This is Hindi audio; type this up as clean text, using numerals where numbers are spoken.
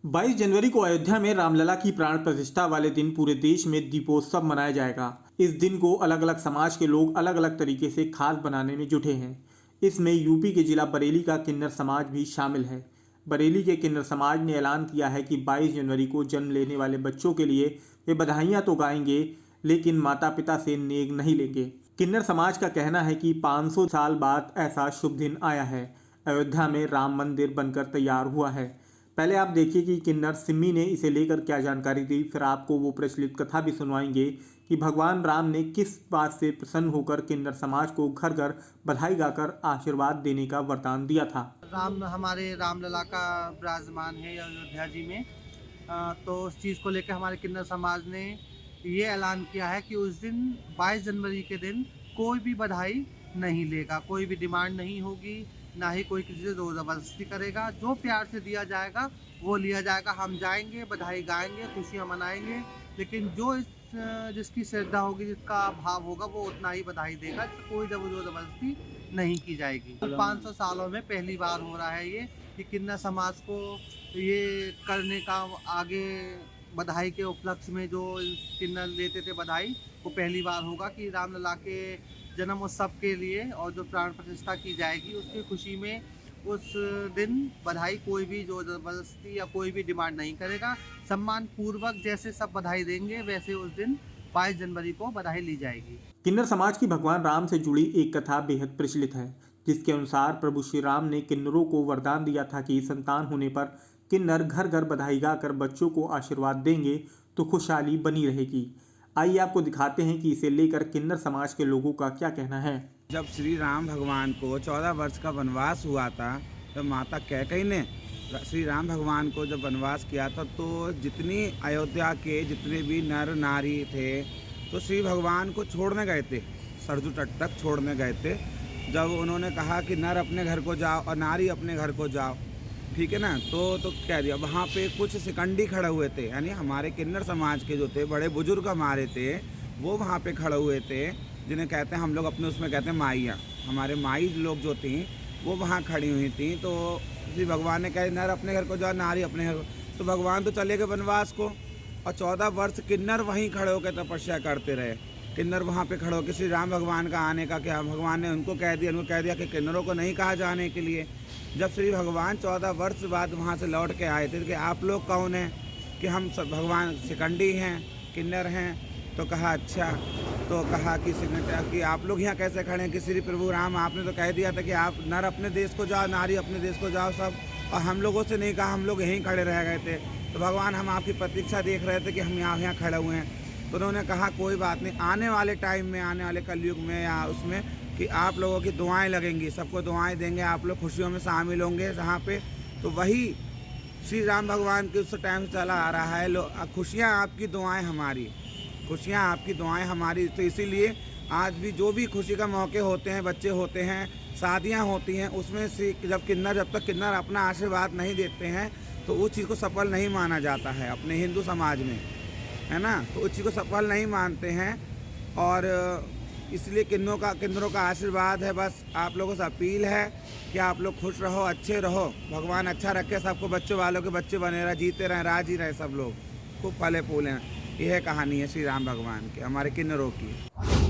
22 जनवरी को अयोध्या में रामलला की प्राण प्रतिष्ठा वाले दिन पूरे देश में दीपोत्सव मनाया जाएगा। इस दिन को अलग अलग समाज के लोग अलग अलग तरीके से खास बनाने में जुटे हैं। इसमें यूपी के जिला बरेली का किन्नर समाज भी शामिल है। बरेली के किन्नर समाज ने ऐलान किया है कि 22 जनवरी को जन्म लेने वाले बच्चों के लिए वे बधाइयां तो गाएंगे, लेकिन माता पिता से नेग नहीं लेंगे। किन्नर समाज का कहना है कि 500 साल बाद ऐसा शुभ दिन आया है। अयोध्या में राम मंदिर बनकर तैयार हुआ है। पहले आप देखिए कि किन्नर सिम्मी ने इसे लेकर क्या जानकारी दी, फिर आपको वो प्रचलित कथा भी सुनवाएंगे कि भगवान राम ने किस बात से प्रसन्न होकर किन्नर समाज को घर घर बधाई गाकर आशीर्वाद देने का वरदान दिया था। राम हमारे रामलला का विराजमान है अयोध्या जी में। तो उस चीज़ को लेकर हमारे किन्नर समाज ने ये ऐलान किया है कि उस दिन 22 जनवरी के दिन कोई भी बधाई नहीं लेगा, कोई भी डिमांड नहीं होगी, ना ही कोई किसी से ज़ोर ज़बरदस्ती करेगा। जो प्यार से दिया जाएगा वो लिया जाएगा। हम जाएंगे, बधाई गाएंगे, खुशियाँ मनाएंगे, लेकिन जो जिसकी श्रद्धा होगी, जिसका भाव होगा, वो उतना ही बधाई देगा। कोई ज़ोर ज़बरदस्ती नहीं की जाएगी। 500 सालों में पहली बार हो रहा है ये कि किन्नर समाज को ये करने का आगे बधाई के उपलक्ष्य में जो किन्नर लेते थे बधाई, वो पहली बार होगा कि रामलला के जन्म उत्सव के लिए और जो प्राण प्रतिष्ठा की जाएगी उसकी खुशी में उस दिन बधाई कोई भी जोर जबरदस्ती या कोई भी डिमांड नहीं करेगा। सम्मान पूर्वक जैसे सब बधाई देंगे वैसे उस दिन 22 जनवरी को बधाई ली जाएगी। किन्नर समाज की भगवान राम से जुड़ी एक कथा बेहद प्रचलित है, जिसके अनुसार प्रभु श्री राम ने किन्नरों को वरदान दिया था कि संतान होने पर किन्नर घर घर बधाई गाकर बच्चों को आशीर्वाद देंगे तो खुशहाली बनी रहेगी। आइए आपको दिखाते हैं कि इसे लेकर किन्नर समाज के लोगों का क्या कहना है। जब श्री राम भगवान को 14 वर्ष का वनवास हुआ था, तो माता कैकेयी ने श्री राम भगवान को जब वनवास किया था, तो जितनी अयोध्या के जितने भी नर नारी थे तो श्री भगवान को छोड़ने गए थे, सरजू तट तक छोड़ने गए थे। जब उन्होंने कहा कि नर अपने घर को जाओ और नारी अपने घर को जाओ, ठीक है ना, तो कह दिया। वहाँ पे कुछ सिकंडी खड़े हुए थे, यानी हमारे किन्नर समाज के जो थे बड़े बुजुर्ग हमारे थे, वो वहाँ पे खड़े हुए थे, जिन्हें कहते हैं हम लोग अपने उसमें कहते हैं माइयाँ। हमारे माई लोग जो थी वो वहाँ खड़ी हुई थी। तो श्री भगवान ने कहा नर अपने घर को जाओ, नारी अपने घर को। तो भगवान तो चले गए वनवास को, और 14 वर्ष किन्नर वहीं खड़े होकर तपस्या करते रहे। किन्नर वहाँ पे खड़े होकर श्री राम भगवान का आने का क्या भगवान ने उनको कह दिया कि किन्नरों को नहीं कहा जाने के लिए। जब श्री भगवान 14 वर्ष बाद वहाँ से लौट के आए थे कि आप लोग कौन हैं, कि हम सब भगवान सिकंडी हैं, किन्नर हैं। तो कहा अच्छा, तो कहा कि आप लोग यहाँ कैसे खड़े हैं कि श्री प्रभु राम आपने तो कह दिया था कि आप नर अपने देश को जाओ, नारी अपने देश को जाओ सब, और हम लोगों से नहीं कहा, हम लोग यहीं खड़े रह गए थे। तो भगवान हम आपकी प्रतीक्षा देख रहे थे कि हम यहाँ खड़े हुए हैं। तो उन्होंने कहा कोई बात नहीं, आने वाले टाइम में, आने वाले कलयुग में या उसमें कि आप लोगों की दुआएं लगेंगी, सबको दुआएं देंगे, आप लोग खुशियों में शामिल होंगे जहाँ पे। तो वही श्री राम भगवान के उस टाइम से चला आ रहा है। खुशियाँ आपकी दुआएं हमारी, खुशियाँ आपकी दुआएं हमारी। तो इसीलिए आज भी जो भी खुशी का मौके होते हैं, बच्चे होते हैं, शादियाँ होती हैं, उसमें से जब तक किन्नर अपना आशीर्वाद नहीं देते हैं तो उस चीज़ को सफल नहीं माना जाता है अपने हिंदू समाज में, है ना। तो उस चीज़ को सफल नहीं मानते हैं, और इसलिए किन्नरों का आशीर्वाद है। बस आप लोगों से अपील है कि आप लोग खुश रहो, अच्छे रहो, भगवान अच्छा रखे सबको, बच्चों वालों के बच्चे बने रहे, जीते रहें, राजी रहे सब लोग, खूब फले फूलें। यह कहानी है श्री राम भगवान की, हमारे किन्नरों की।